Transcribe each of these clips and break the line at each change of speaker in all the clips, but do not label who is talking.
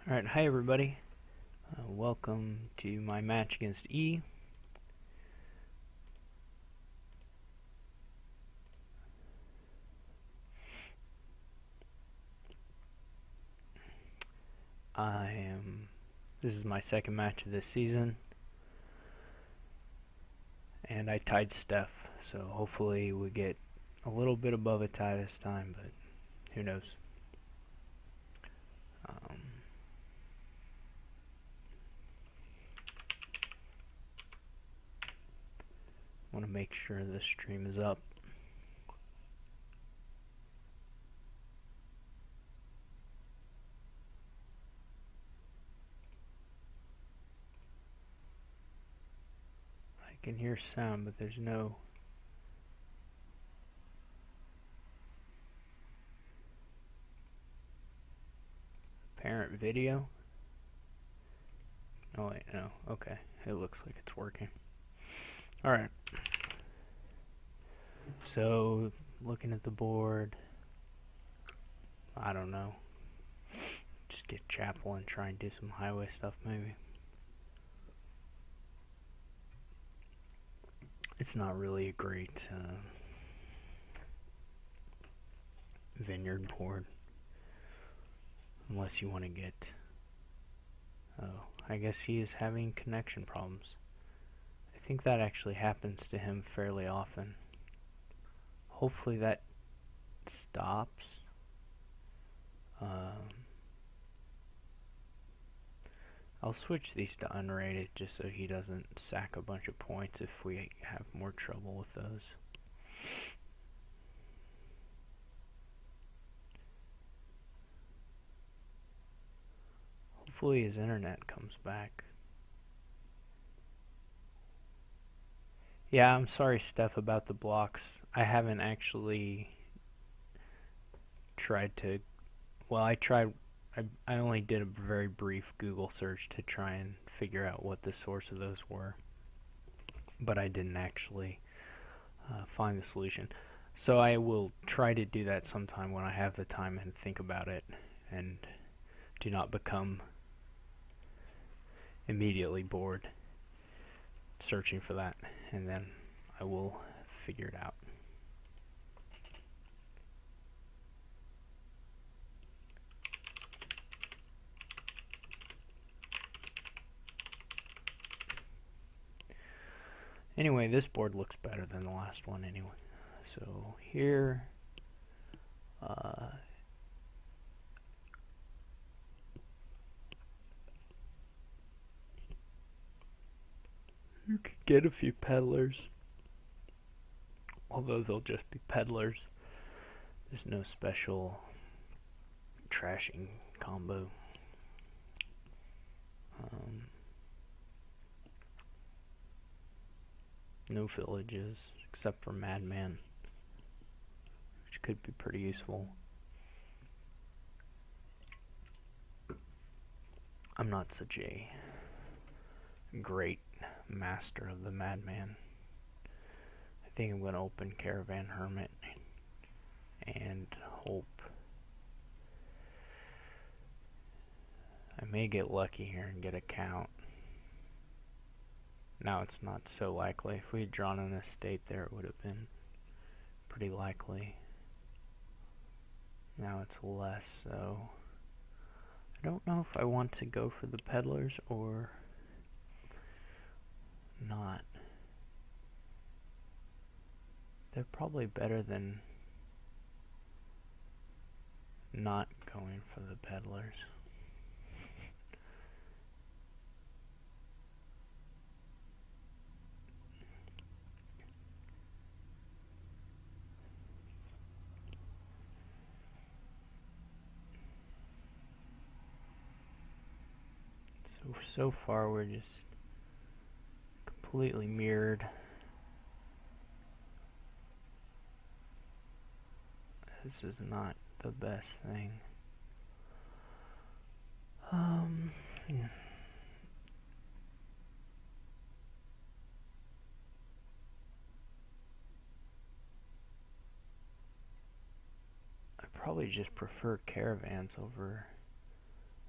Alright, hi everybody. Welcome to my match against E. This is my second match of this season. And I tied Steph, so hopefully we get a little bit above a tie this time, but who knows. Want to make sure the stream is up. I can hear sound, but there's no apparent video. Oh wait, no, okay. It looks like it's working. Alright. So, looking at the board, I don't know. Just get Chapel and try and do some highway stuff maybe. It's not really a great vineyard board unless you want to get... Oh, I guess he is having connection problems. I think that actually happens to him fairly often. Hopefully that stops. I'll switch these to unrated just so he doesn't sack a bunch of points if we have more trouble with those. Hopefully his internet comes back. Yeah, I'm sorry, Steph, about the blocks. I haven't actually tried to... Well, I only did a very brief Google search to try and figure out what the source of those were. But I didn't actually find the solution. So I will try to do that sometime when I have the time and think about it and do not become immediately bored searching for that, and then I will figure it out. Anyway, this board looks better than the last one anyway. So here, you could get a few peddlers, although they'll just be peddlers. There's no special trashing combo. No villages, except for Madman, which could be pretty useful. I'm not such a great master of the Madman. I think I'm going to open Caravan Hermit and hope I may get lucky here and get a count. Now it's not so likely. If we had drawn an estate there, it would have been pretty likely. Now it's less, so I don't know if I want to go for the peddlers or not. They're probably better than not going for the peddlers. So far we're just completely mirrored. This is not the best thing. I probably just prefer caravans over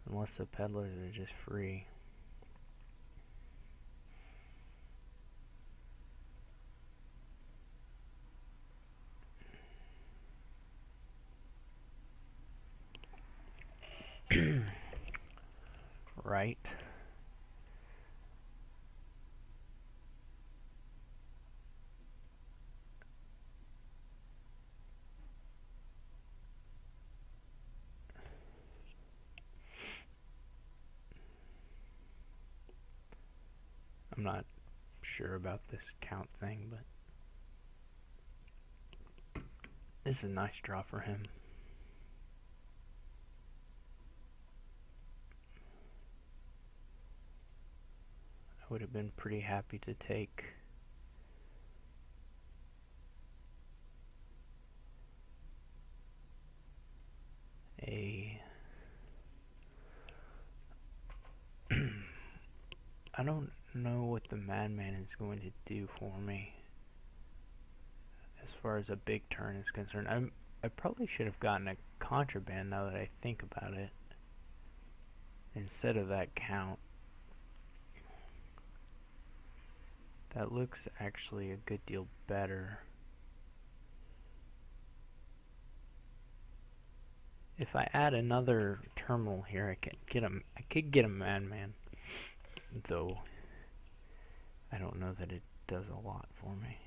Unless the peddlers are just free. Right. I'm not sure about this count thing, but this is a nice draw for him. I would have been pretty happy to take a... I don't know what the Madman is going to do for me as far as a big turn is concerned. I probably should have gotten a contraband now that I think about it, instead of that count. That looks actually a good deal better. If I add another terminal here, I could get a Madman, though I don't know that it does a lot for me.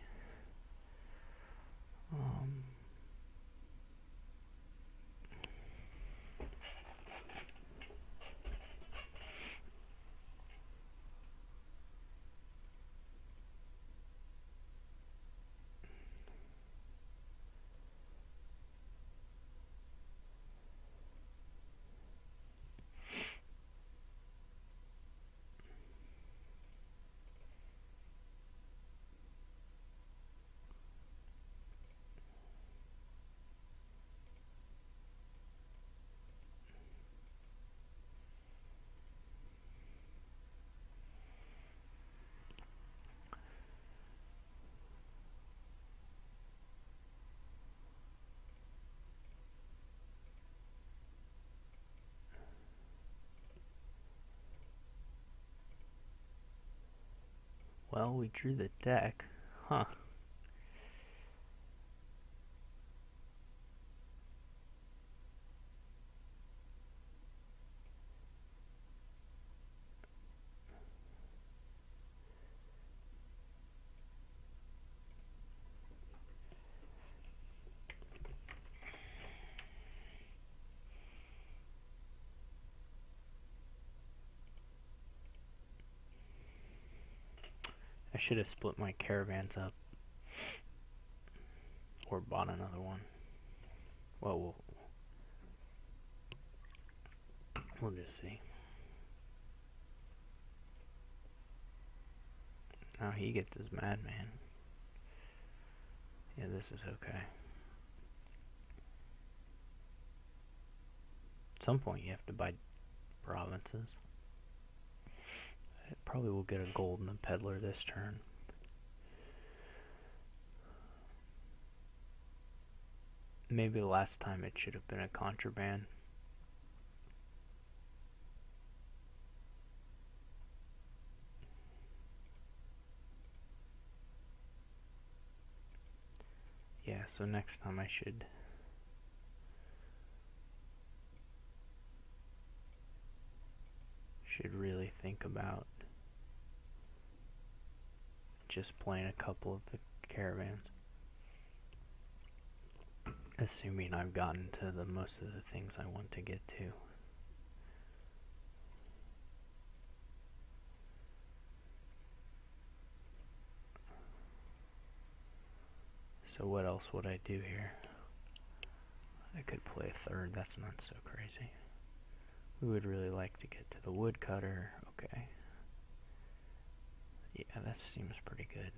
Well, we drew the deck. Huh. I should have split my caravans up. Or bought another one. Well, we'll just see. Now he gets his Madman. Yeah, this is okay. At some point you have to buy provinces. I probably will get a gold in the peddler this turn. Maybe the last time it should have been a contraband. Yeah, so next time I should really think about just playing a couple of the caravans. Assuming I've gotten to the most of the things I want to get to. So what else would I do here? I could play a third, that's not so crazy. We would really like to get to the woodcutter. Okay. Yeah, that seems pretty good.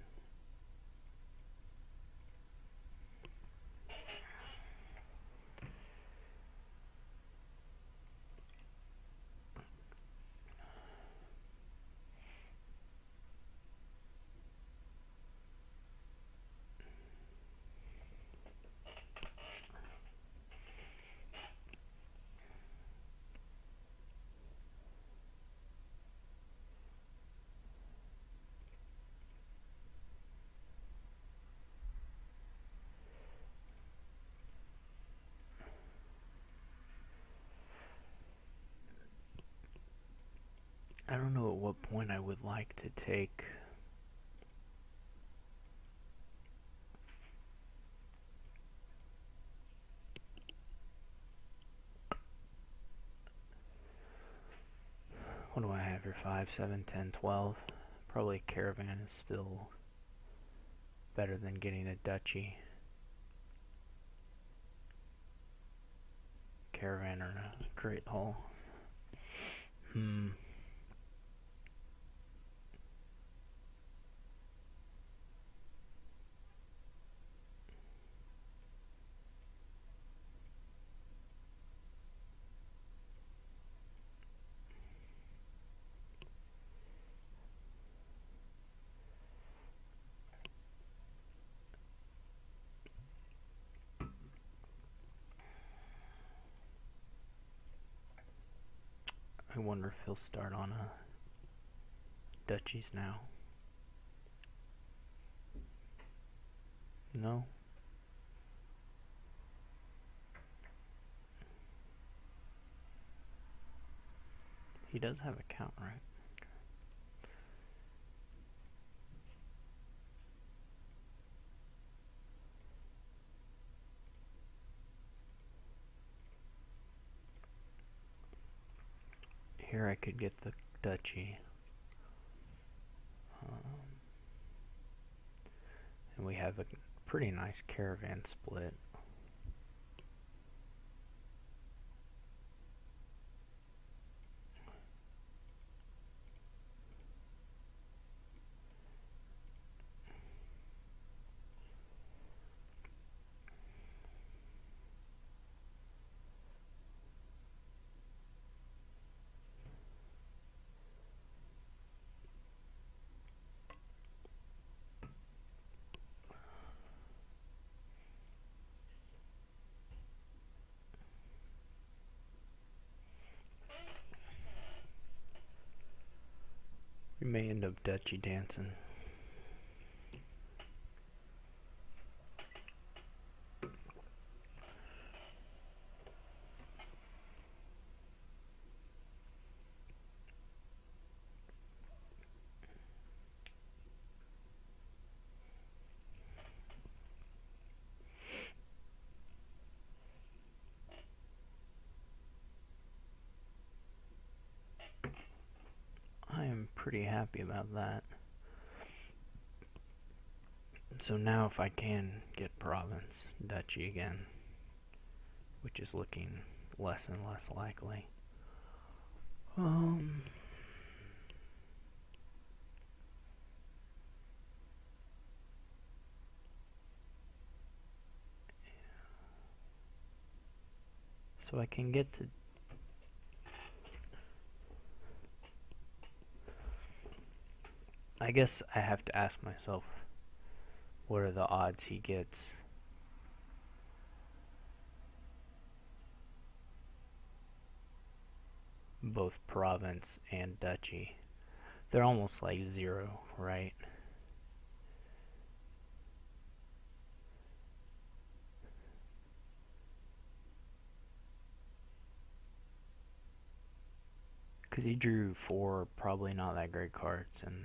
what point I would like to take. What do I have here? 5, 7, 10, 12. Probably a caravan is still better than getting a duchy. Caravan or a great hall. I wonder if he'll start on a duchies now. No? He does have a count, right? Here I could get the duchy. And we have a pretty nice caravan split. We may end up duchy dancing. I am pretty happy about that. So now if I can get province, duchy again, which is looking less and less likely. So I can get to... I guess I have to ask myself, what are the odds he gets both province and duchy? They're almost like 0, right? Because he drew 4 probably not that great cards, and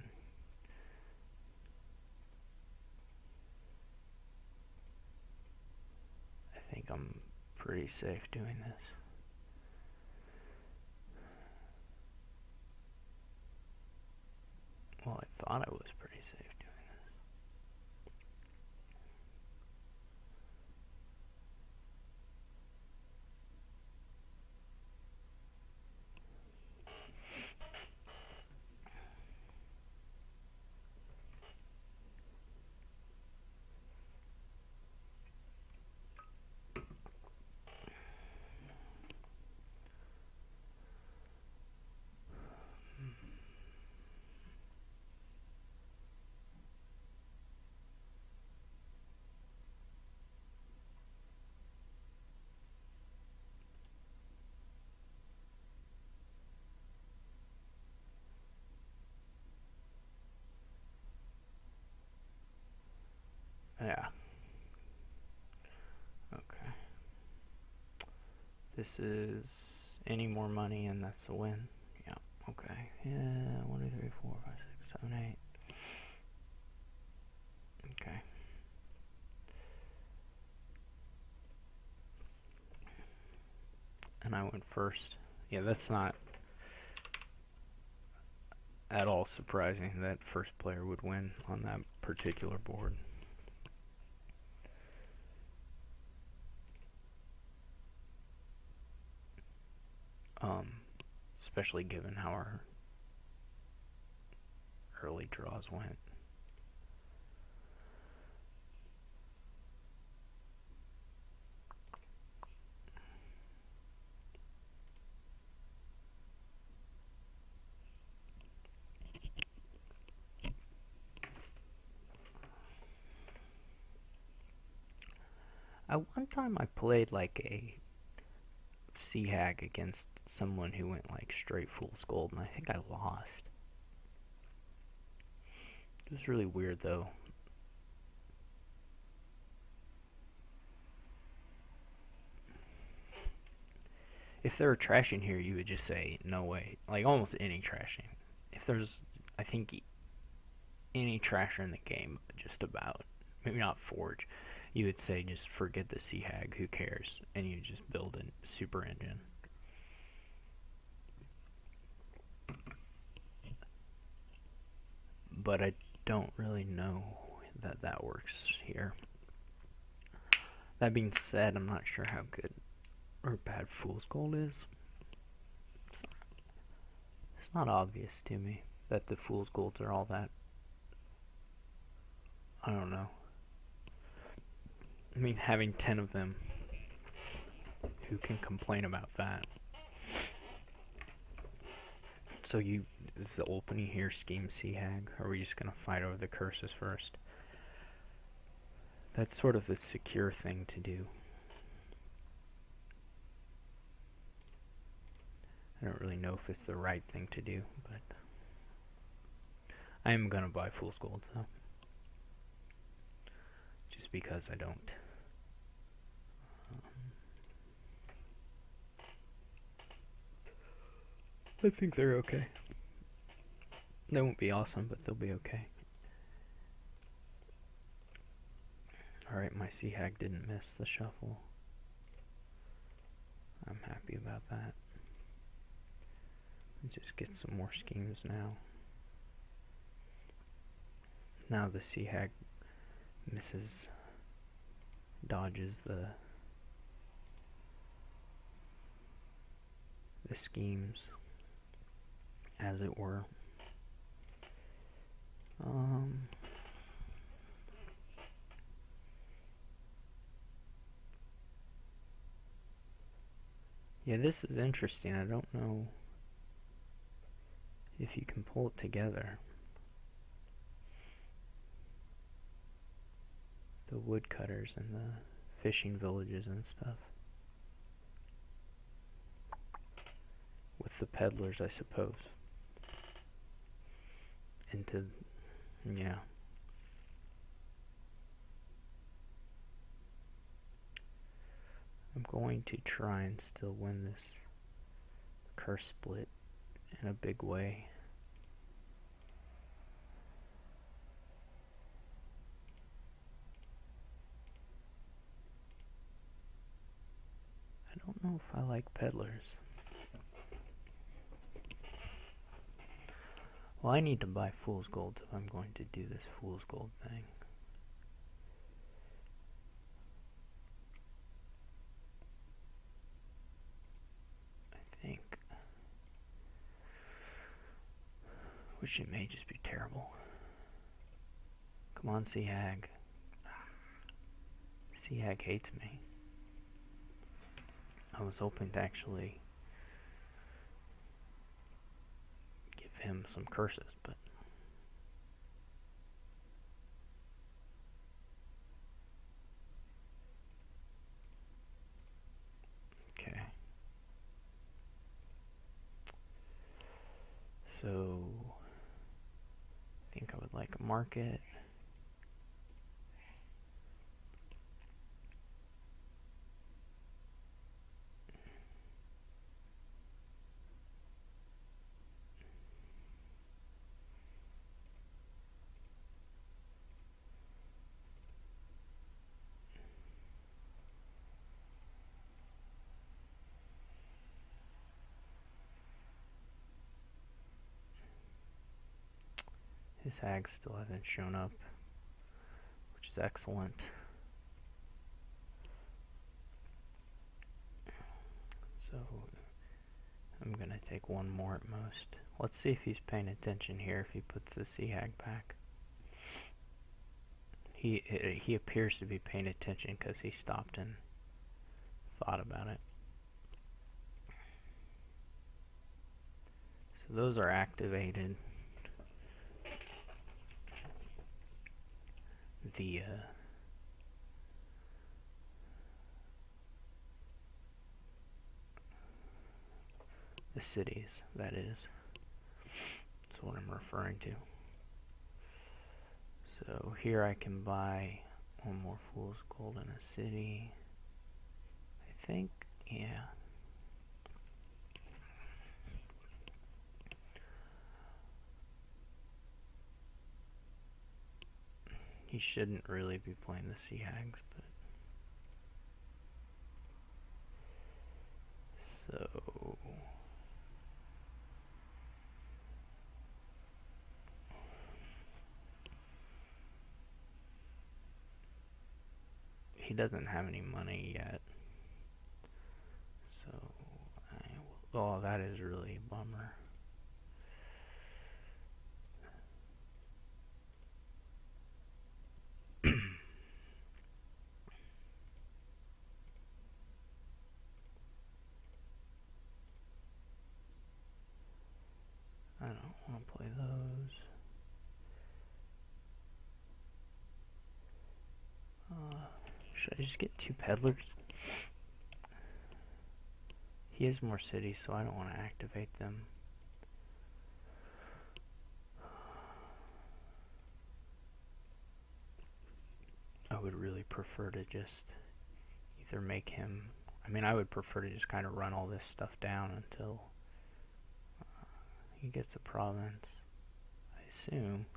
I think I'm pretty safe doing this. Well, I thought I was pretty safe doing this. Yeah. Okay. This is any more money and that's a win. Yeah, okay. Yeah, 1, 2, 3, 4, 5, 6, 7, 8. Okay. And I went first. Yeah, that's not at all surprising that first player would win on that particular board. Especially given how our early draws went. At one time I played like a C-Hag against someone who went like straight fool's gold, and I think I lost. It was really weird though. If there were trashing here, you would just say, no way. Like almost any trashing. If there's, I think, any trasher in the game, just about, maybe not Forge, you would say just forget the C-Hag, who cares? And you just build a super engine. But I don't really know that that works here. That being said, I'm not sure how good or bad Fool's Gold is. It's not obvious to me that the Fool's Golds are all that. I don't know. I mean, having 10 of them, who can complain about that? So is the opening here scheme C-Hag? Or are we just going to fight over the curses first? That's sort of the secure thing to do. I don't really know if it's the right thing to do, but I am going to buy Fool's Gold, though. Just because I don't. I think they're okay. They won't be awesome, but they'll be okay. Alright, my C-Hag didn't miss the shuffle. I'm happy about that. Just get some more schemes now. Now the C-Hag dodges the schemes, as it were. Yeah, this is interesting. I don't know if you can pull it together. The woodcutters and the fishing villages and stuff. With the peddlers, I suppose. Yeah. I'm going to try and still win this curse split in a big way. I don't know if I like peddlers. Well, I need to buy Fool's Gold if I'm going to do this Fool's Gold thing. I think. Which it may just be terrible. Come on, C-Hag. C-Hag hates me. I was hoping to actually give him some curses, but okay. So I think I would like a market. His hag still hasn't shown up, which is excellent. So I'm gonna take one more at most. Let's see if he's paying attention here, if he puts the sea hag back. He appears to be paying attention because he stopped and thought about it. So those are activated. The cities, that is. That's what I'm referring to. So here I can buy one more fool's gold in a city. I think, yeah. He shouldn't really be playing the sea hags, but so he doesn't have any money yet. So oh, that is really a bummer. I don't want to play those. Should I just get 2 peddlers? He has more cities, so I don't want to activate them. I would really prefer to just either make him... I mean, I would prefer to just kind of run all this stuff down until he gets a province, I assume.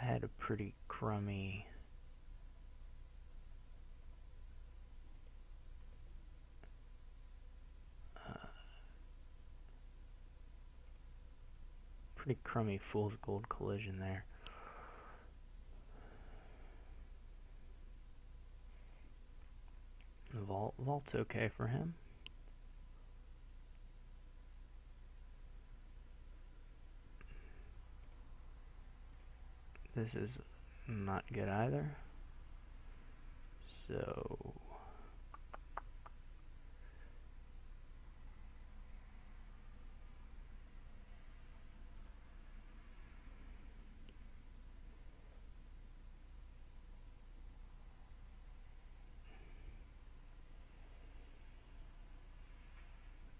I had a pretty crummy... fool's gold collision there. The vault's okay for him. This is not good either. So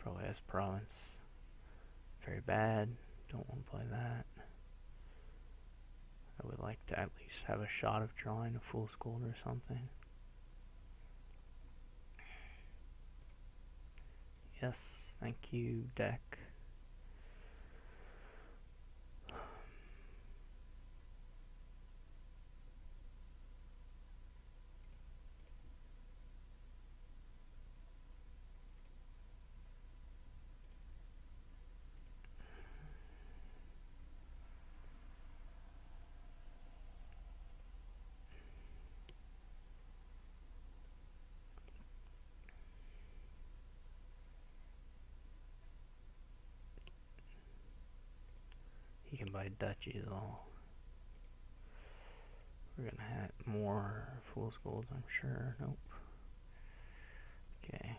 probably has province. Very bad. Don't want to play that. I would like to at least have a shot of drawing a fool's gold or something. Yes, thank you, deck. He can buy duchies all. We're gonna have more fool's gold, I'm sure. Nope. Okay.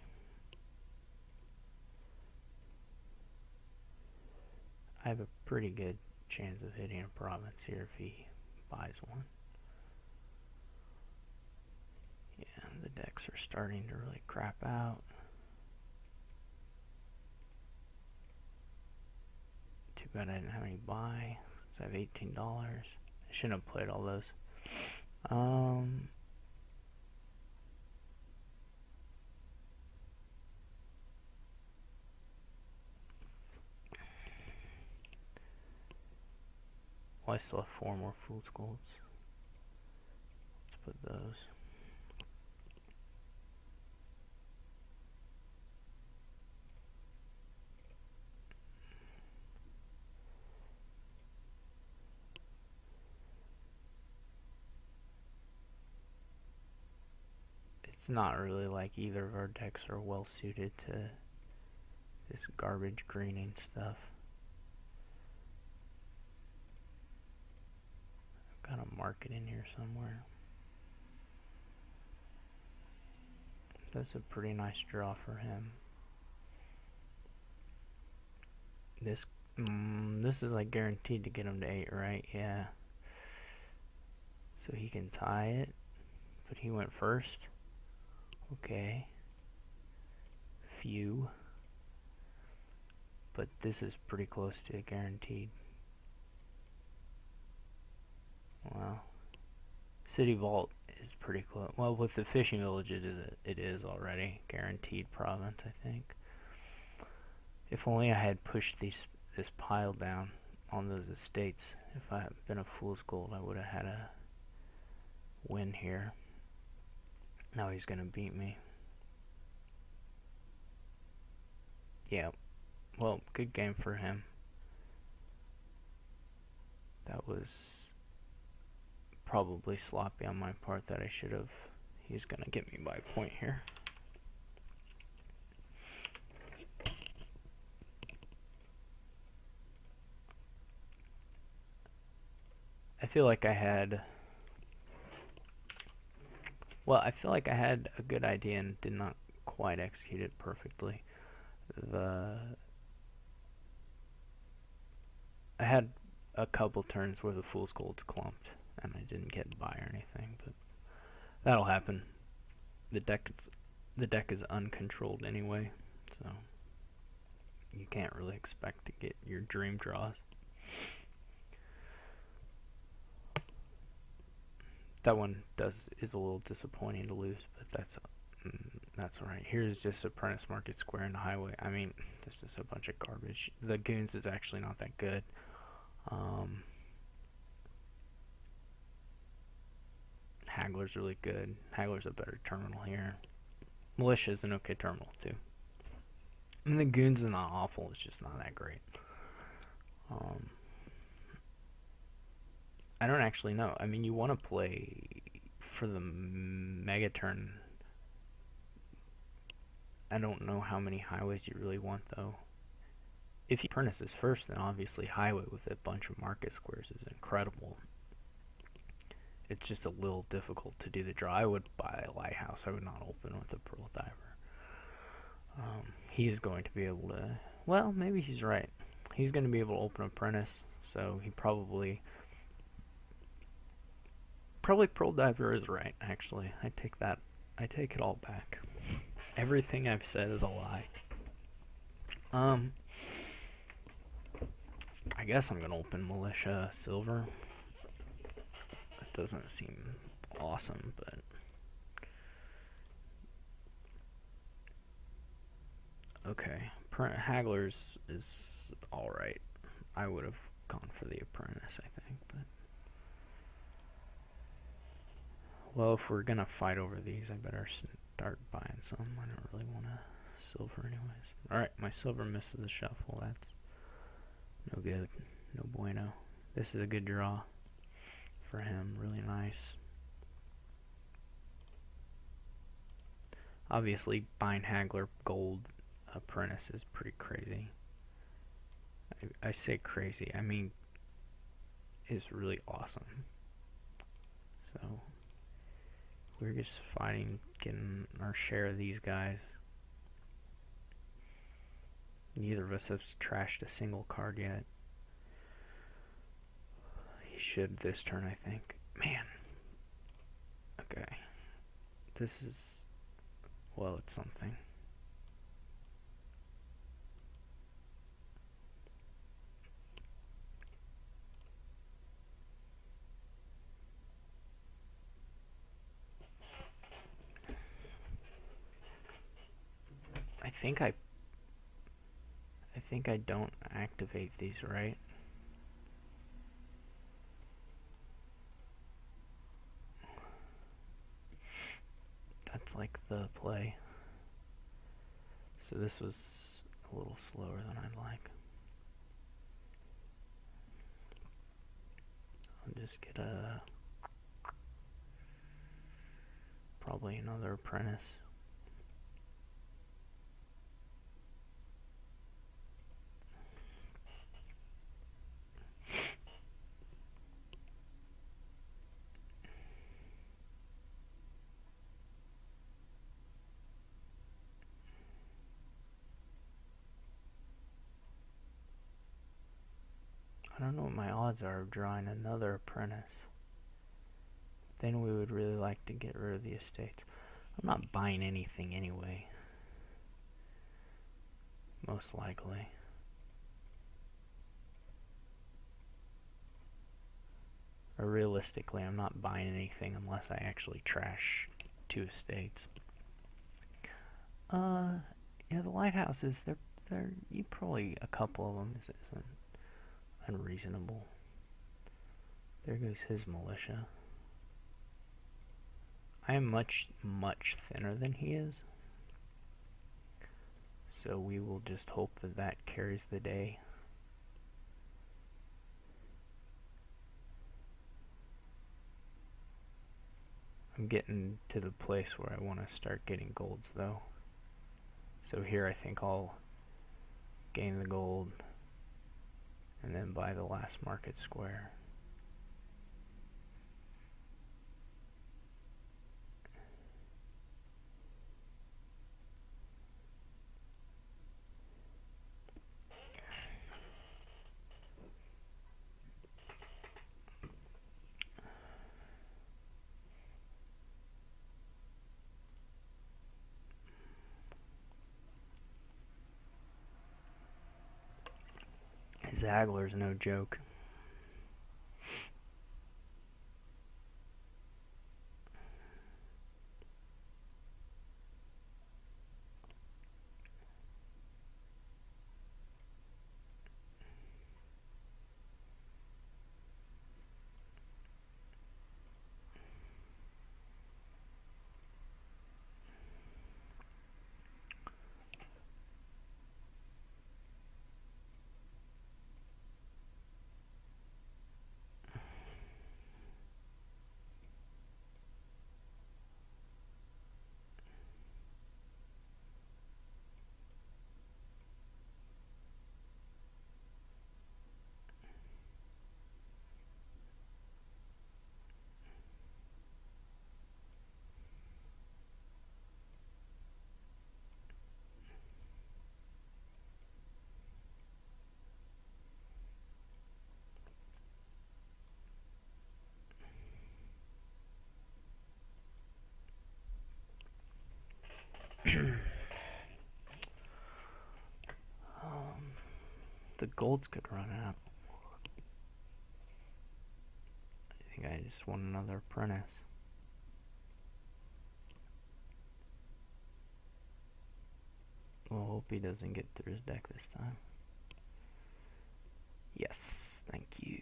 I have a pretty good chance of hitting a province here if he buys one. Yeah, the decks are starting to really crap out. Too bad I didn't have any buy. So I have $18. I shouldn't have played all those. Well, I still have 4 more fool's golds. Let's put those. It's not really like either of our decks are well suited to this garbage greening stuff. I've got to mark it in here somewhere. That's a pretty nice draw for him. This is like guaranteed to get him to 8, right? Yeah. So he can tie it, but he went first. Okay. Few. But this is pretty close to guaranteed. Well, City Vault is pretty close. Well, with the fishing village, it is already guaranteed province, I think. If only I had pushed this pile down on those estates. If I had been a fool's gold, I would have had a win here. Now he's gonna beat me. Yeah. Well, good game for him. That was probably sloppy on my part that I should have. He's gonna get me by a point here. I feel like I had a good idea and did not quite execute it perfectly. I had a couple turns where the fool's gold's clumped and I didn't get by or anything, but that'll happen. The deck is uncontrolled anyway, so you can't really expect to get your dream draws. That one is a little disappointing to lose, but that's alright. Here's just Apprentice Market Square and the highway. I mean, that's just a bunch of garbage. The Goons is actually not that good. Haggler's really good. Haggler's a better terminal here. Militia's an okay terminal too. And the Goons is not awful. It's just not that great. I don't actually know. I mean, you want to play for the mega turn. I don't know how many highways you really want, though. If you Apprentice is first, then obviously highway with a bunch of market squares is incredible. It's just a little difficult to do the draw. I would buy a lighthouse. I would not open with a Pearl Diver. He is going to be able to... Well, maybe he's right. He's going to be able to open Apprentice, so he probably Pearl Diver is right, actually. I take it all back. Everything I've said is a lie. I guess I'm gonna open Militia Silver. That doesn't seem awesome, but okay. Haggler's is alright. I would have gone for the Apprentice, I think, but well, if we're gonna fight over these, I better start buying some. I don't really want a silver anyways. Alright, my silver misses the shuffle. That's no good. No bueno. This is a good draw for him. Really nice. Obviously, buying Haggler Gold Apprentice is pretty crazy. I say crazy. I mean, it's really awesome. So, we're just fighting, getting our share of these guys. Neither of us have trashed a single card yet. He should this turn, I think. Man. Okay. This is... well, it's something. I think I don't activate these, right? That's like the play. So this was a little slower than I'd like. I'll just get a... probably another apprentice. I don't know what my odds are of drawing another apprentice. Then we would really like to get rid of the estates. I'm not buying anything anyway. Most likely. Or realistically, I'm not buying anything unless I actually trash 2 estates. Yeah, the lighthouses, you probably, a couple of them isn't unreasonable. There goes his militia. I am much, much thinner than he is. So we will just hope that that carries the day. I'm getting to the place where I want to start getting golds though. So here I think I'll gain the gold and then buy the last market square. Zagler's no joke. The golds could run out. I think I just want another apprentice. We'll hope he doesn't get through his deck this time. Yes, thank you.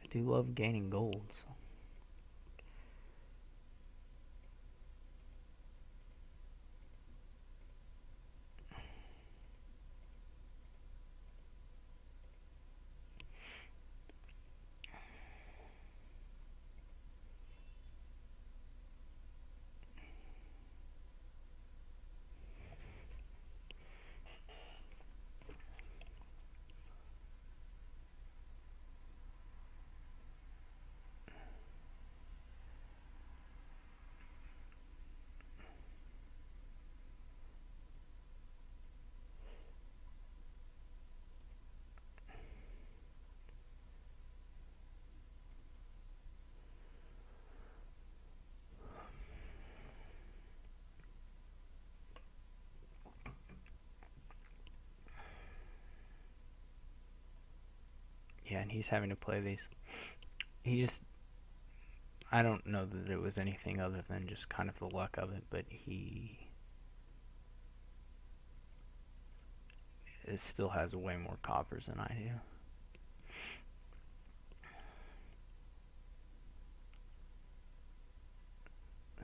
I do love gaining golds. Yeah, and he's having to play these. I don't know that it was anything other than just kind of the luck of it, but he still has way more coppers than I do.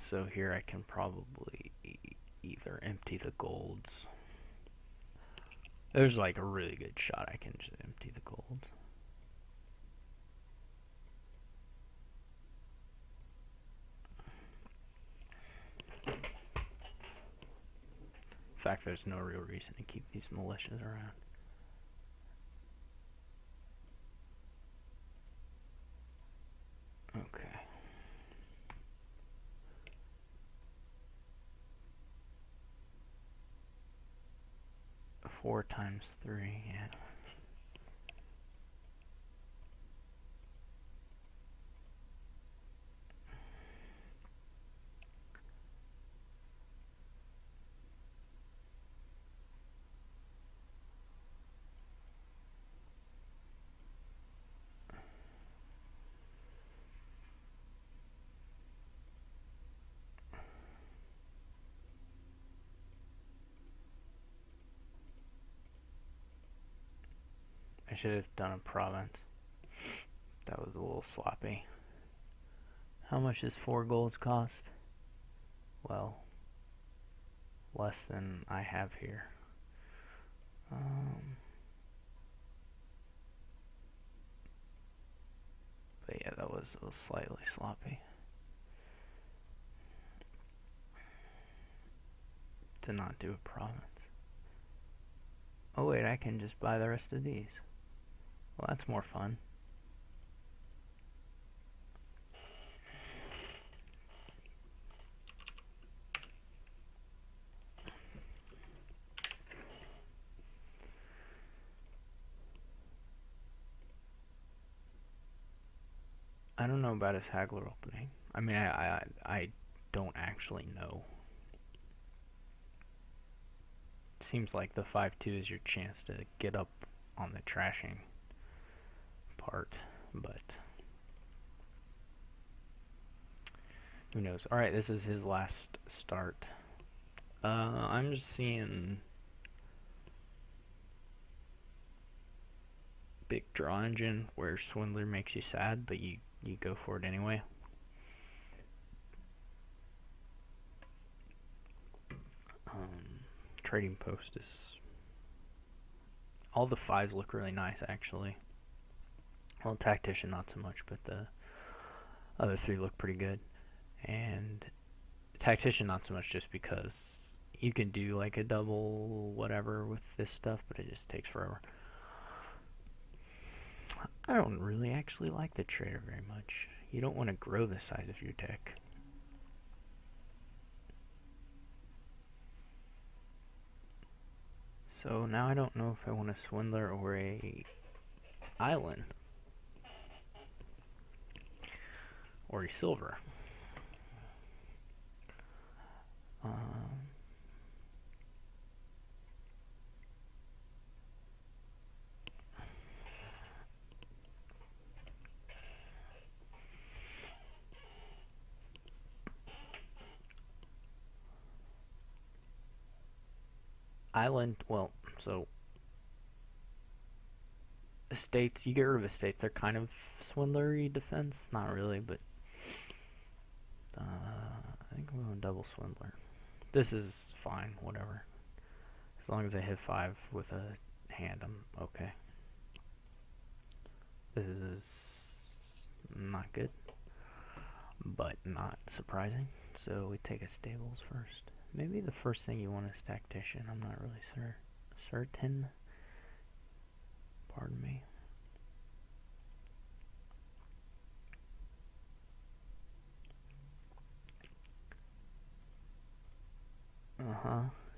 So here I can probably either empty the golds. There's like a really good shot I can just empty the golds. In fact, there's no real reason to keep these militias around. Okay. 4 times 3, yeah. I should have done a province. That was a little sloppy. How much does 4 golds cost? Well, less than I have here. But yeah, that was slightly sloppy. To not do a province. Oh wait, I can just buy the rest of these. Well, that's more fun. I don't know about his haggler opening. I mean, I don't actually know. It seems like the 5-2 is your chance to get up on the trashing part, but who knows. Alright, this is his last start. I'm just seeing big draw engine where Swindler makes you sad, but you go for it anyway. Trading post is... all the 5s look really nice, actually. Well, tactician not so much, but the other 3 look pretty good. And tactician not so much just because you can do like a double whatever with this stuff, but it just takes forever. I don't really actually like the trader very much. You don't want to grow the size of your deck. So now I don't know if I want a Swindler or a Island. Or a Silver. Island, well, so estates, you get rid of estates, they're kind of Swindlery defense. Not really, but I think I'm going double Swindler. This is fine, whatever. As long as I hit 5 with a hand, I'm okay. This is not good, but not surprising. So we take a stables first. Maybe the first thing you want is tactician. I'm not really certain. Pardon me.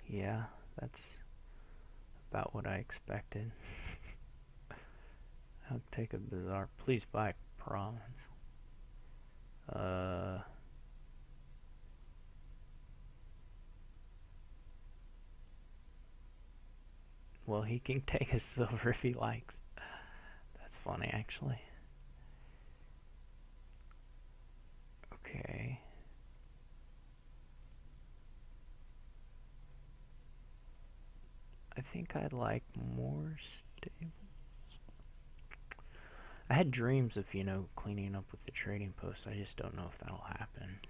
Yeah, that's about what I expected. I'll take a bizarre. Please buy province. Well, he can take a silver if he likes. That's funny, actually. Okay. I think I'd like more stable. I had dreams of, cleaning up with the trading post. I just don't know if that'll happen.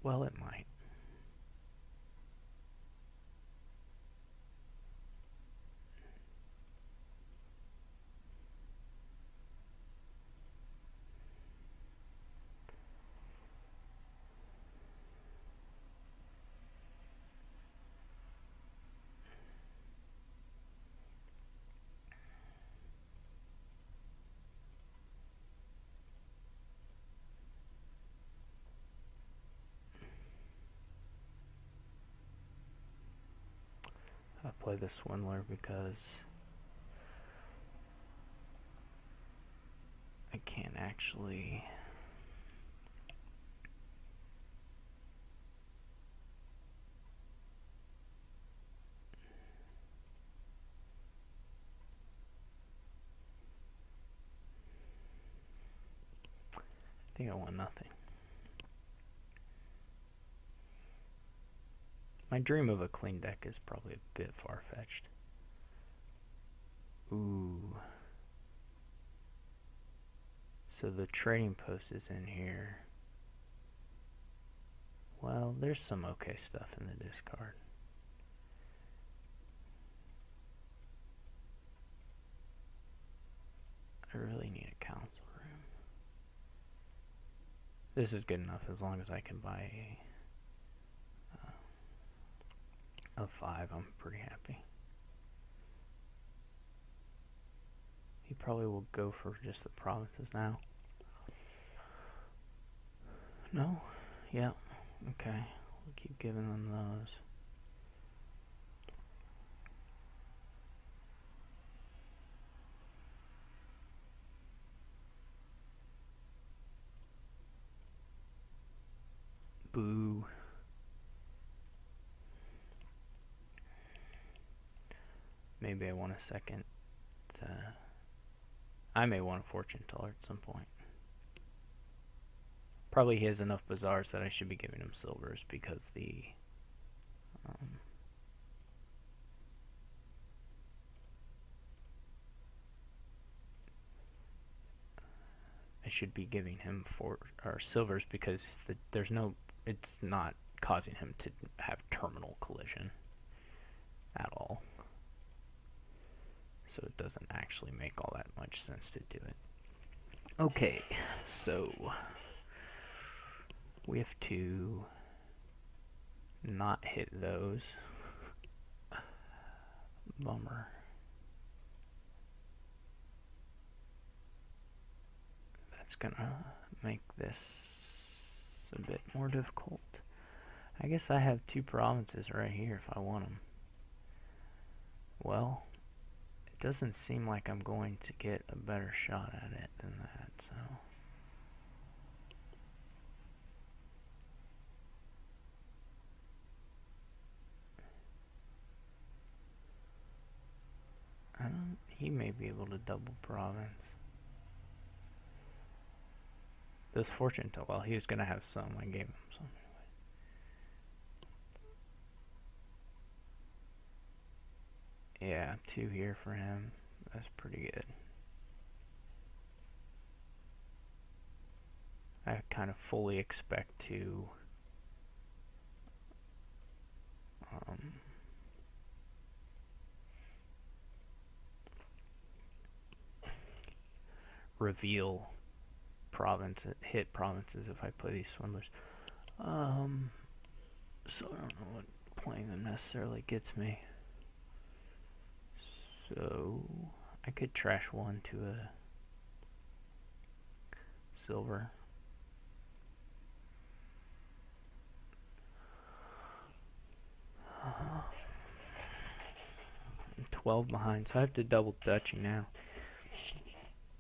Well, it might. I play the Swindler because I can't actually... I think I won nothing. My dream of a clean deck is probably a bit far-fetched. Ooh. So the trading post is in here. Well, there's some okay stuff in the discard. I really need a council room. This is good enough as long as I can buy a 5. I'm pretty happy. He probably will go for just the provinces now. No? Yeah. Okay. We'll keep giving them those. Boo. Maybe I want a second. I may want a fortune teller at some point. Probably he has enough bazaars that I should be giving him silvers because the I should be giving him silvers because it's not causing him to have terminal collision at all. So it doesn't actually make all that much sense to do it. Okay, so we have to not hit those. Bummer. That's gonna make this a bit more difficult. I guess I have 2 provinces right here if I want them. Well, it doesn't seem like I'm going to get a better shot at it than that, so... he may be able to double province. This fortune teller, well, he was going to have some. I gave him some. Yeah, 2 here for him. That's pretty good. I kind of fully expect to reveal hit provinces if I play these swindlers. So I don't know what playing them necessarily gets me. So I could trash 1 to a silver. 12 behind, so I have to double dutching now.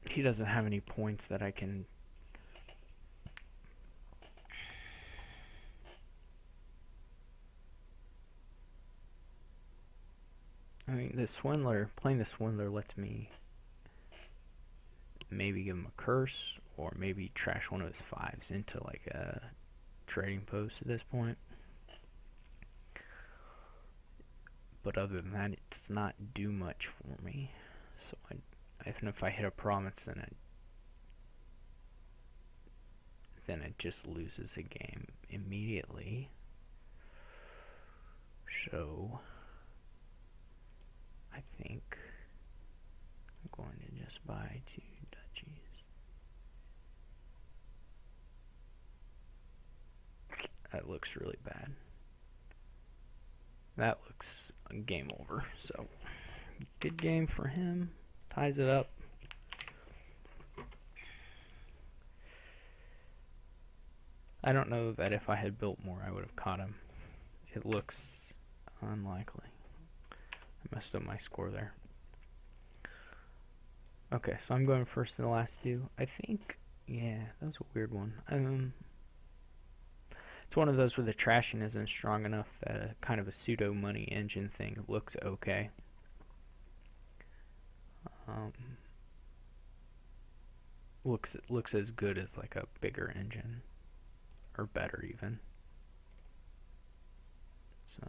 He doesn't have any points that I can... I mean, playing the swindler lets me maybe give him a curse, or maybe trash one of his 5s into like a trading post at this point. But other than that, it does not do much for me. So even if I hit a promise, then it just loses a game immediately. So I think I'm going to just buy 2 duchies. That looks really bad. That looks game over. So good game for him. Ties it up. I don't know that if I had built more I would have caught him. It looks unlikely. I messed up my score there. Okay, so I'm going first in the last 2. I think, yeah, that was a weird one. It's one of those where the trashing isn't strong enough that a kind of a pseudo money engine thing looks okay. Looks as good as like a bigger engine, or better even. So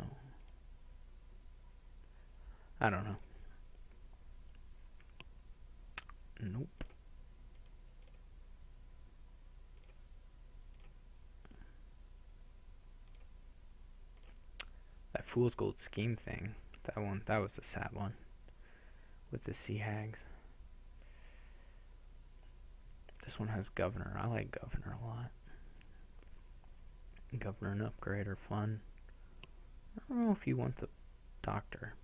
I don't know. Nope. That Fool's Gold scheme thing, that was a sad one. With the Sea Hags. This one has Governor. I like Governor a lot. Governor and Upgrade are fun. I don't know if you want the Doctor.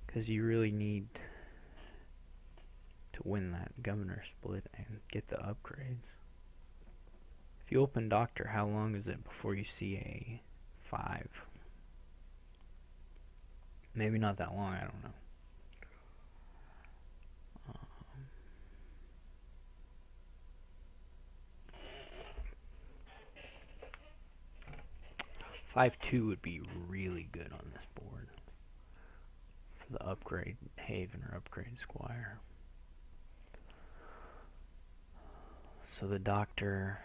Because you really need to win that Governor split and get the upgrades. If you open Doctor, how long is it before you see a 5? Maybe not that long, I don't know. 5-2 would be really good on this board for the upgrade Haven or upgrade Squire. So the Doctor,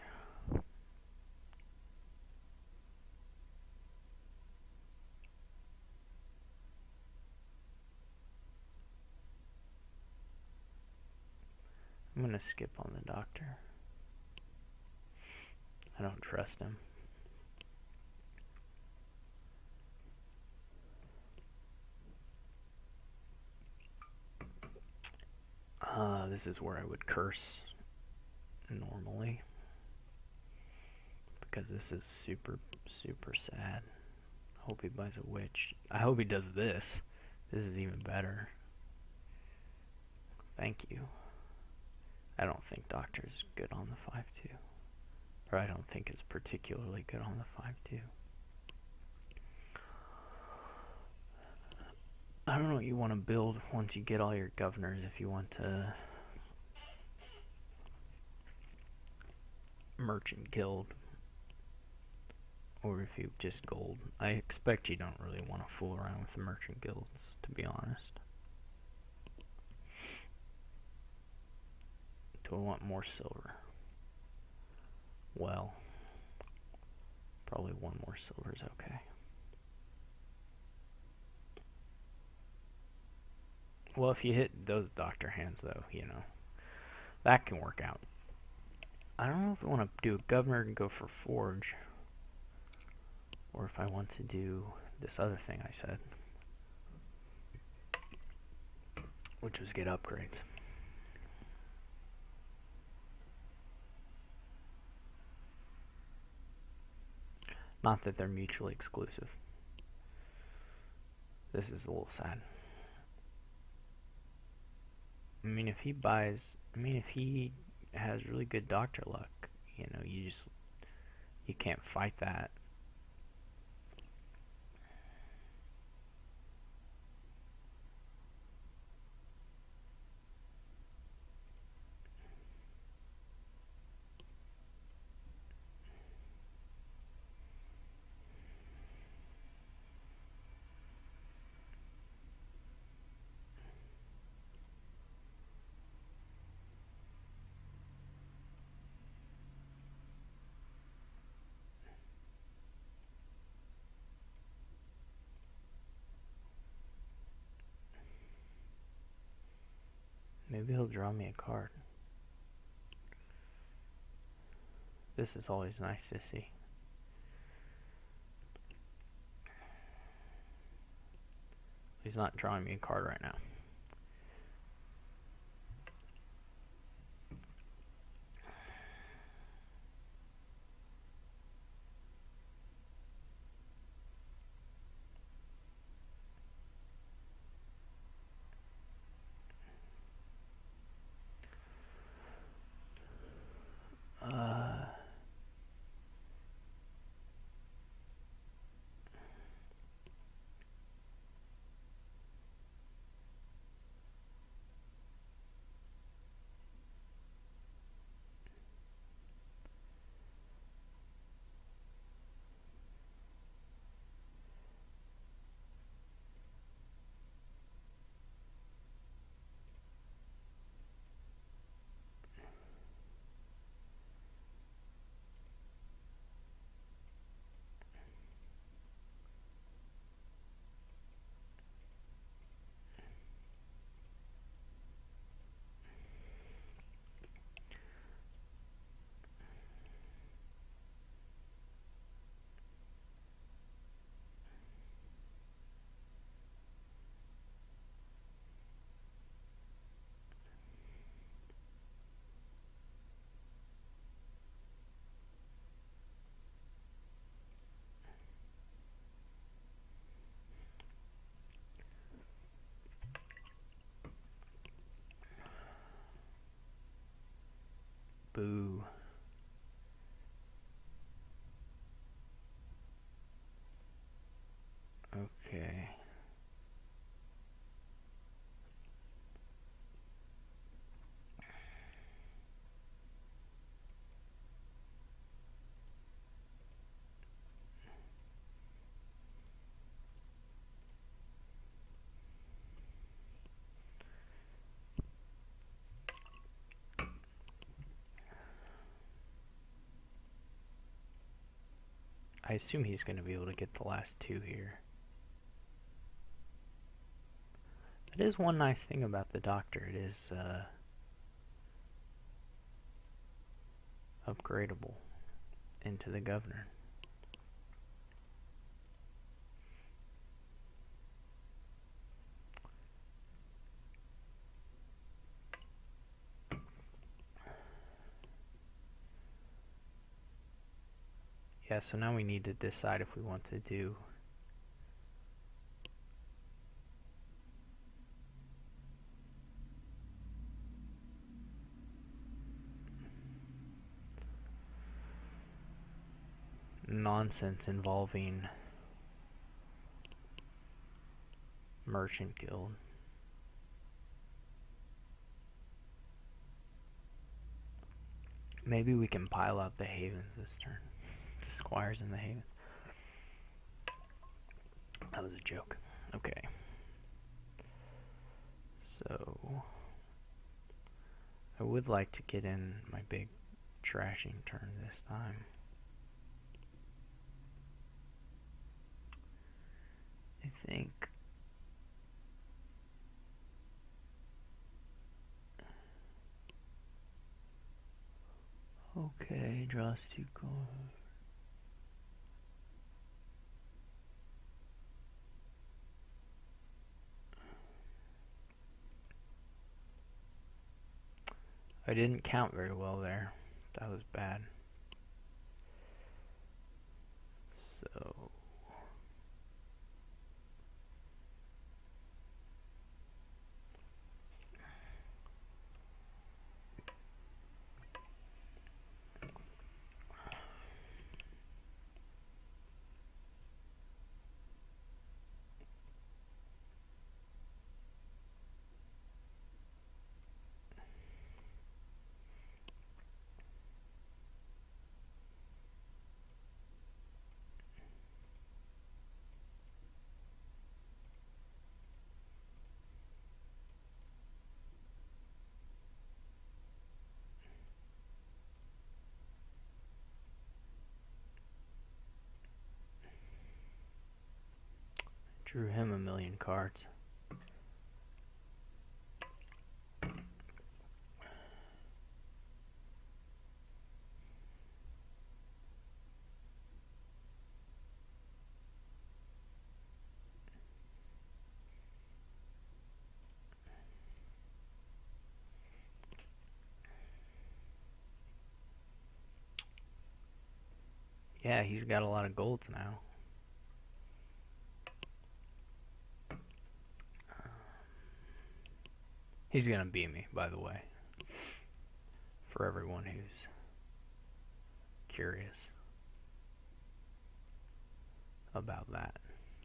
I'm gonna skip on the Doctor. I don't trust him. This is where I would curse normally, because this is super, super sad. I hope he buys a witch. I hope he does this. This is even better. Thank you. I don't think Doctor's good on the 5-2. Or I don't think it's particularly good on the 5-2. I don't know what you want to build once you get all your governors. If you want to merchant guild, or if you just gold. I expect you don't really want to fool around with the merchant guilds, to be honest. Do I want more silver? Well, probably one more silver is okay. Well, if you hit those Doctor hands, though, you know, that can work out. I don't know if I want to do a governor and go for forge, or if I want to do this other thing I said, which was get upgrades. Not that they're mutually exclusive. This is a little sad. I mean, if he has really good Doctor luck, you know, you can't fight that. Maybe he'll draw me a card. This is always nice to see. He's not drawing me a card right now. Boo. Okay. I assume he's going to be able to get the last two here. That is one nice thing about the Doctor. It is upgradable into the Governor. Yeah, so now we need to decide if we want to do nonsense involving Merchant Guild. Maybe we can pile out the Havens this turn. The Squires and the Havens. That was a joke. Okay. So I would like to get in my big trashing turn this time. I think okay, draws two cards. I didn't count very well there. That was bad. So drew him a million cards. Yeah, he's got a lot of golds now. He's gonna beat me, by the way. For everyone who's curious about that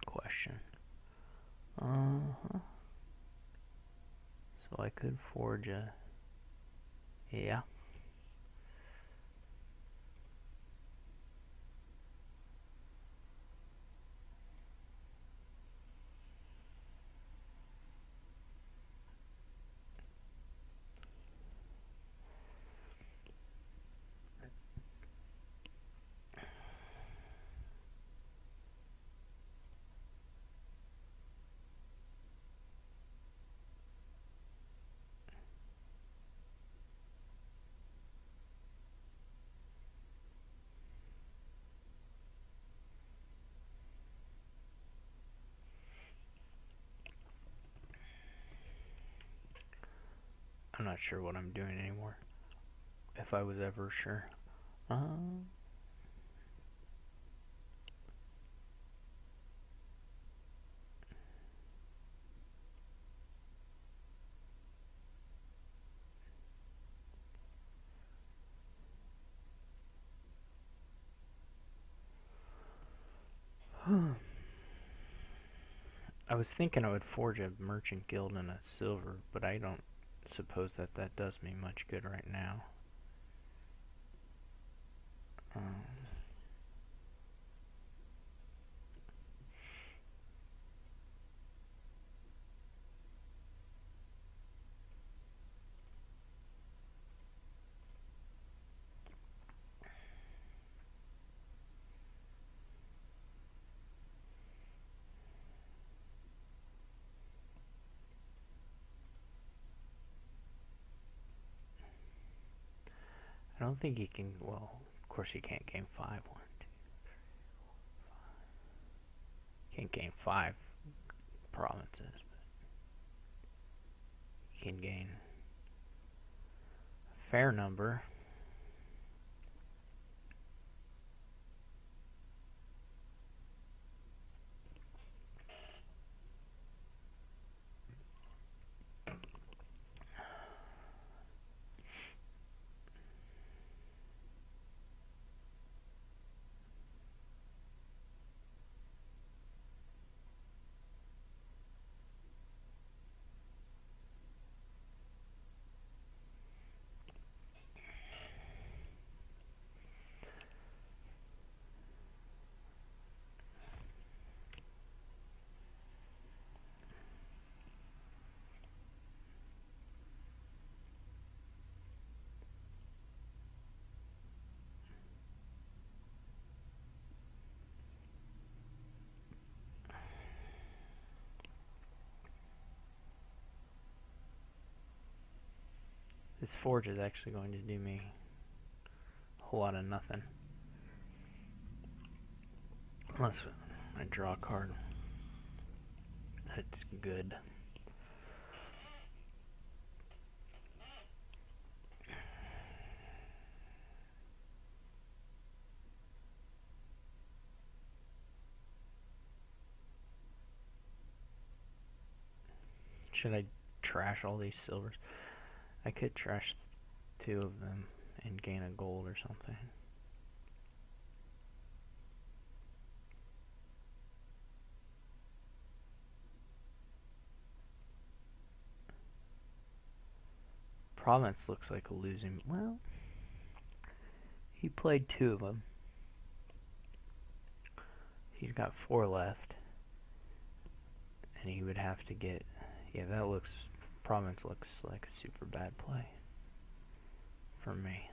question. So I could forge a... Yeah. I'm not sure what I'm doing anymore. If I was ever sure. I was thinking I would forge a merchant guild and a silver, but I don't suppose that that does me much good right now. I don't think he can, well, of course he can't gain 5. 1, 2, 3, 4, 5. Can't gain 5 provinces, but he can gain a fair number. This forge is actually going to do me a whole lot of nothing. Unless I draw a card that's good. Should I trash all these silvers? I could trash 2 of them and gain a gold or something. Province looks like a losing... Well, he played 2 of them. He's got 4 left. And he would have to get... Yeah, that looks... Province looks like a super bad play for me.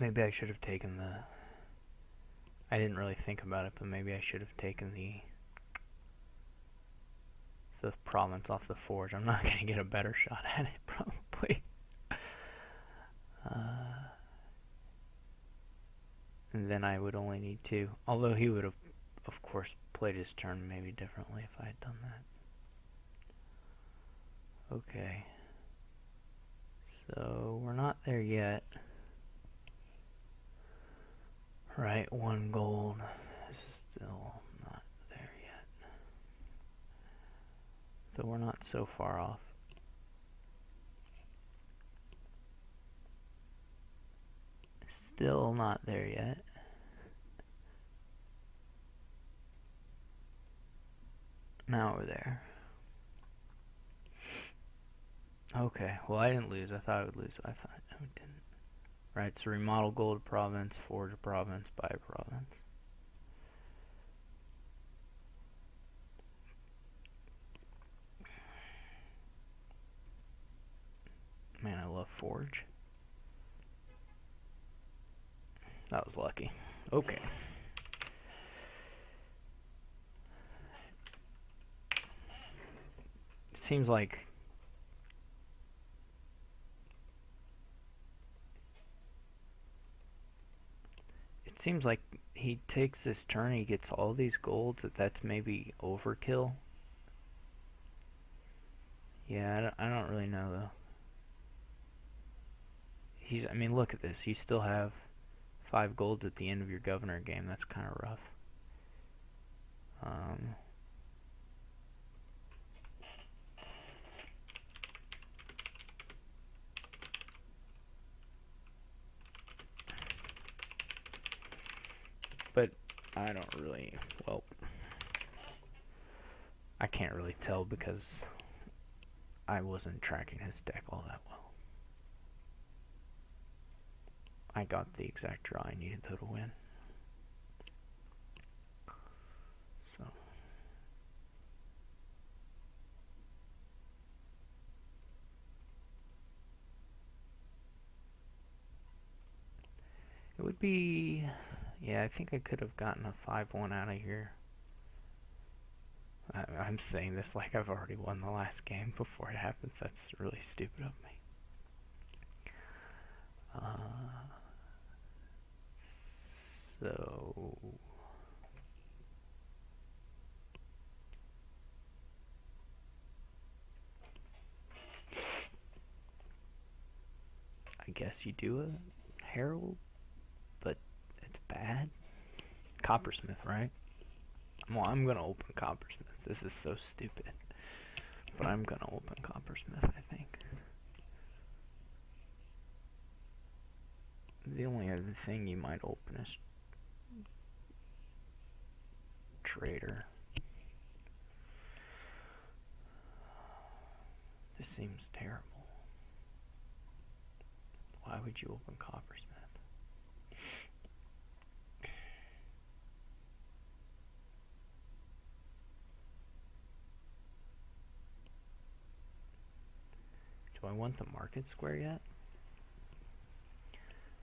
Maybe I should have taken the... I didn't really think about it, but maybe I should have taken the province off the forge. I'm not going to get a better shot at it, probably. And then I would only need 2. Although he would have, of course, played his turn maybe differently if I had done that. Okay. So, we're not there yet. Right, 1 gold. Still not there yet. So we're not so far off. Still not there yet. Now we're there. Okay, well I didn't lose. I thought I would lose, but I thought I didn't. Right, so remodel gold province, forge a province, buy a province. Man, I love forge. That was lucky. Okay. Seems like he takes this turn, he gets all these golds, that's maybe overkill. Yeah, I don't really know though. I mean, look at this. You still have 5 golds at the end of your governor game. That's kind of rough. But I don't really, well, I can't really tell because I wasn't tracking his deck all that well. I got the exact draw I needed though to win. So. It would be, yeah, I think I could have gotten a 5-1 out of here. I'm saying this like I've already won the last game before it happens. That's really stupid of me. So I guess you do a herald, but it's bad. Coppersmith, right? Well, I'm gonna open Coppersmith. This is so stupid, but I'm gonna open Coppersmith, I think. The only other thing you might open is Trader. This seems terrible. Why would you open Coppersmith? Do I want the Market Square yet?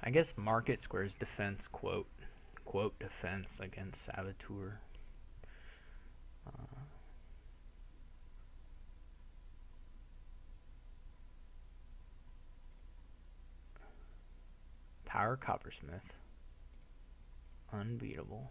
I guess Market Square's defense, quote defense against Saboteur. Power Coppersmith. Unbeatable.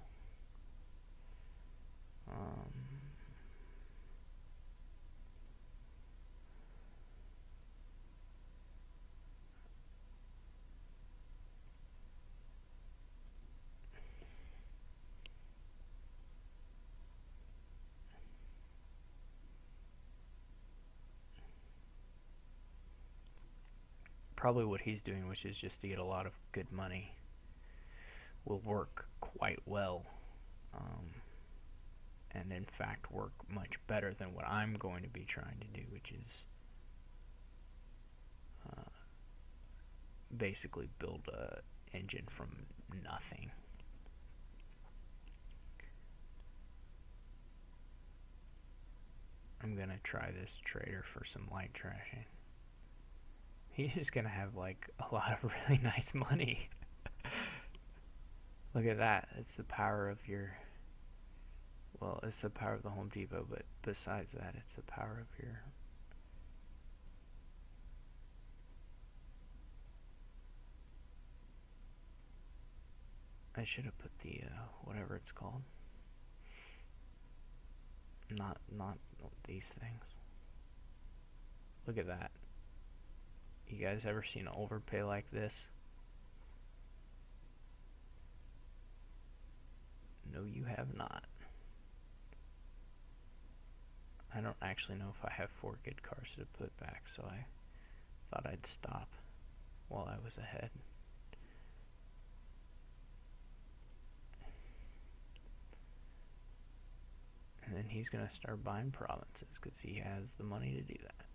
Probably what he's doing, which is just to get a lot of good money, will work quite well, and in fact work much better than what I'm going to be trying to do, which is basically build a engine from nothing. I'm gonna try this trader for some light trashing. He's just gonna have like a lot of really nice money. Look at that. It's the power of your... Well, it's the power of the Home Depot, but besides that, it's the power of your... I should have put the, whatever it's called. Not these things. Look at that. You guys ever seen an overpay like this? No, you have not. I don't actually know if I have 4 good cars to put back, so I thought I'd stop while I was ahead. And then he's going to start buying provinces because he has the money to do that.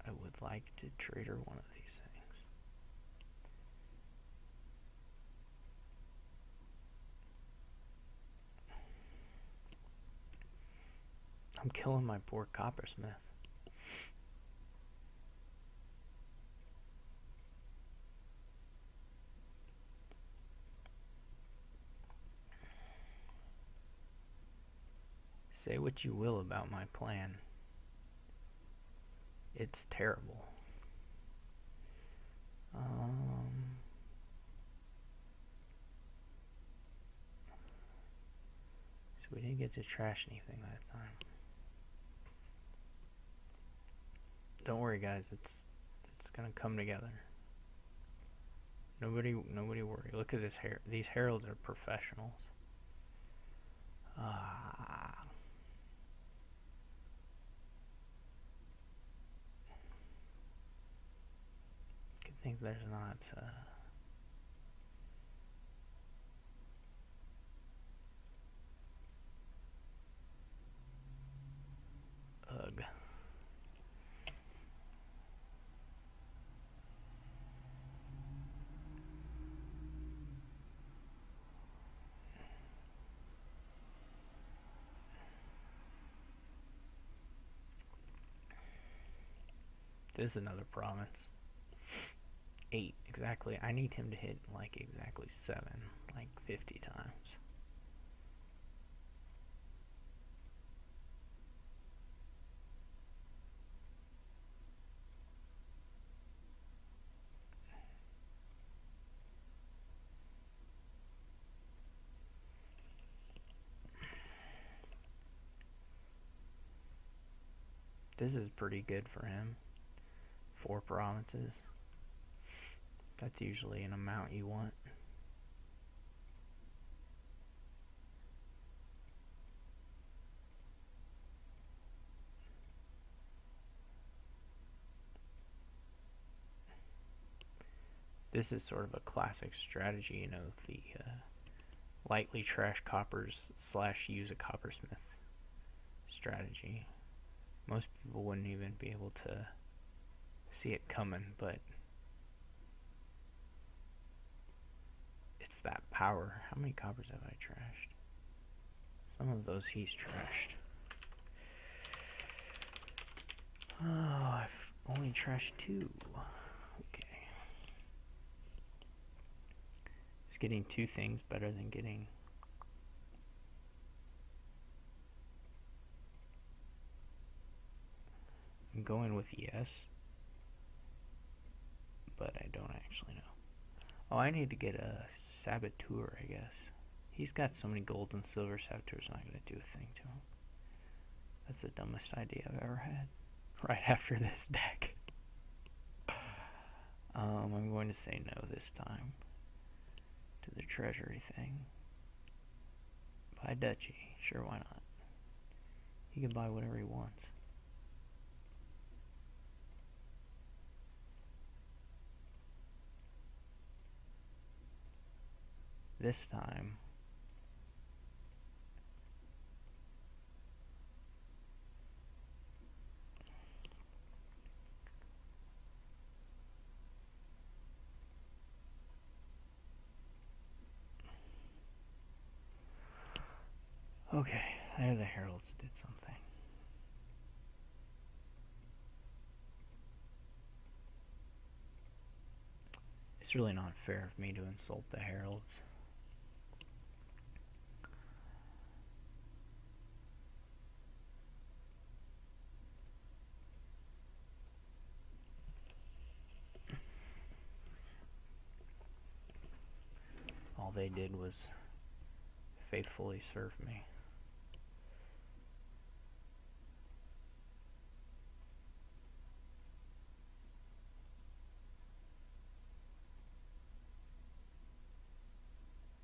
I would like to trade her one of these things. I'm killing my poor coppersmith. Say what you will about my plan. It's terrible. So we didn't get to trash anything that time. Don't worry, guys. It's gonna come together. Nobody worry. Look at this hair. These heralds are professionals. I think there's not. Ugh. This is another province. 8, exactly. I need him to hit like exactly 7, like 50 times. This is pretty good for him. 4 provinces. That's usually an amount you want. This is sort of a classic strategy, you know, the lightly trash coppers / use a coppersmith strategy. Most people wouldn't even be able to see it coming, but it's that power. How many coppers have I trashed? Some of those he's trashed. Oh, I've only trashed 2. Okay. Is getting 2 things better than getting... I'm going with yes, but I don't actually know. Oh, I need to get a saboteur, I guess. He's got so many golds and silver. Saboteur's not going to do a thing to him. That's the dumbest idea I've ever had. Right after this deck. I'm going to say no this time to the treasury thing. Buy duchy. Sure, why not? He can buy whatever he wants. This time, okay, there the heralds did something. It's really not fair of me to insult the heralds. All they did was faithfully serve me.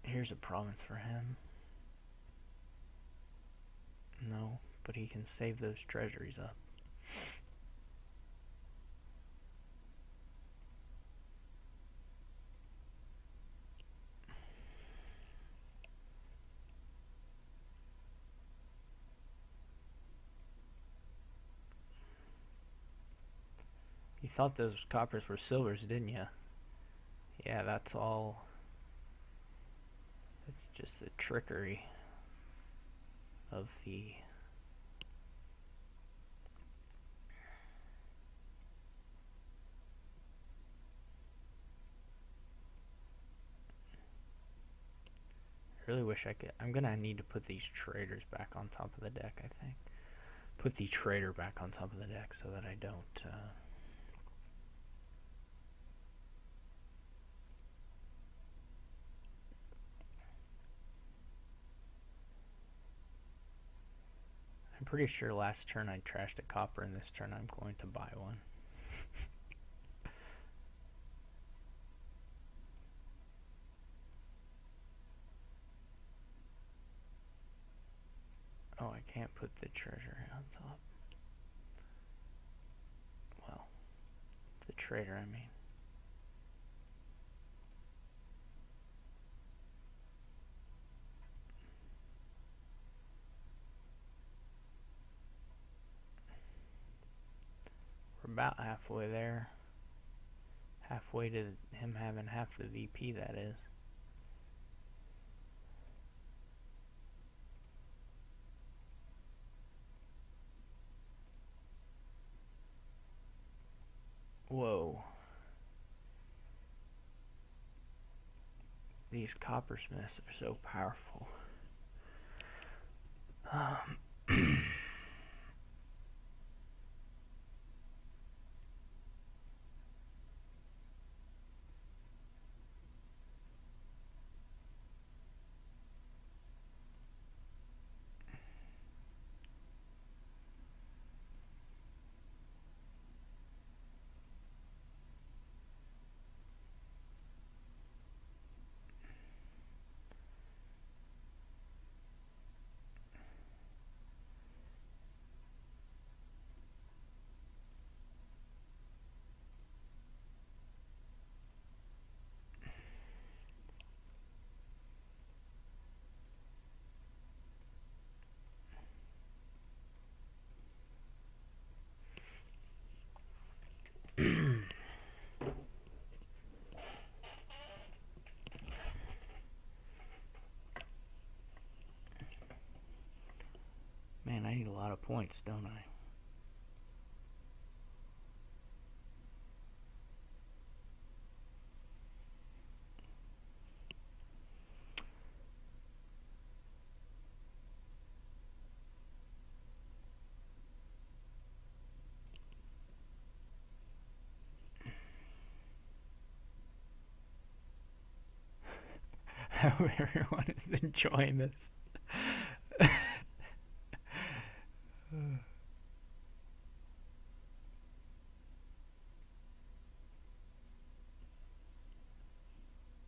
Here's a province for him. No, but he can save those treasuries up. You thought those coppers were silvers, didn't you? Yeah, that's all. It's just the trickery of the I really wish I could. I'm gonna need to put these traders back on top of the deck, I think. Put the trader back on top of the deck so that I don't I'm pretty sure last turn I trashed a copper, and this turn I'm going to buy one. Oh, I can't put the treasure on top. Well, the trader, I mean. We're about halfway there. Halfway to him having half the VP, that is. Whoa. These coppersmiths are so powerful. Man, I need a lot of points, don't I? I hope everyone is enjoying this.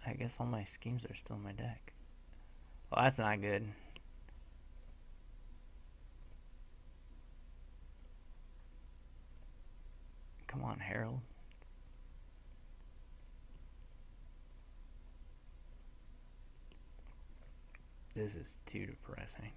I guess all my schemes are still in my deck. Well, that's not good. Come on, Harold. This is too depressing.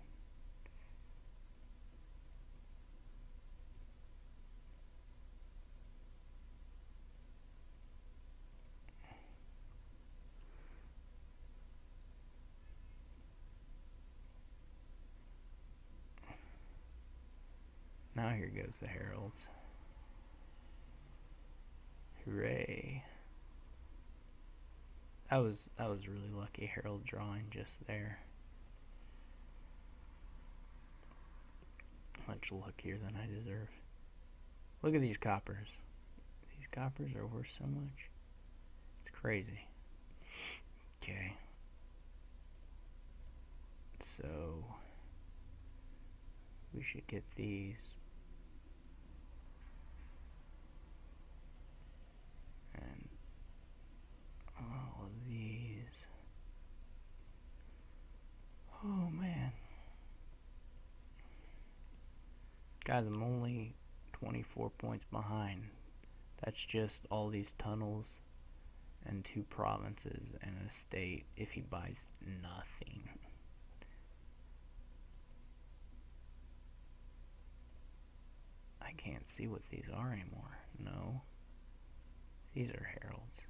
Now here goes the heralds. Hooray. I was really lucky Herald drawing just there. Much luckier than I deserve. Look at these coppers. These coppers are worth so much. It's crazy. Okay. So we should get these. And all of these. Oh man. Guys, I'm only 24 points behind. That's just all these tunnels and 2 provinces and a state if he buys nothing. I can't see what these are anymore. No. These are heralds.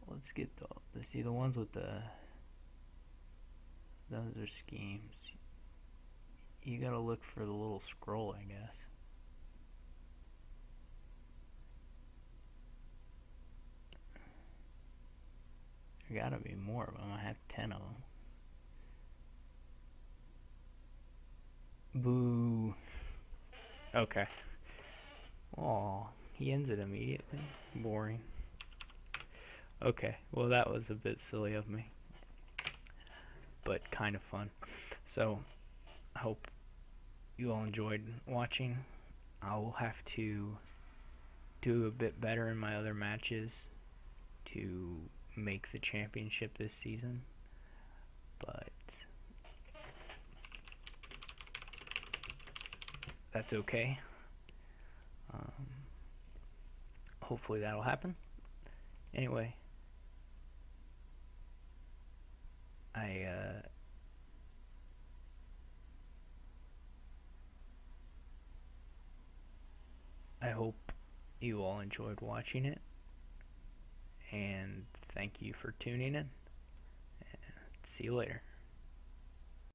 Let's get let's see the ones with the, those are schemes. You gotta look for the little scroll, I guess. There gotta be more of them. I have 10 of them. Boo. Okay. Aw, he ends it immediately. Boring. Okay, well that was a bit silly of me, but kind of fun. So, I hope you all enjoyed watching. I will have to do a bit better in my other matches to make the championship this season, but that's okay. Hopefully that'll happen. Anyway, I hope you all enjoyed watching it, and thank you for tuning in. See you later.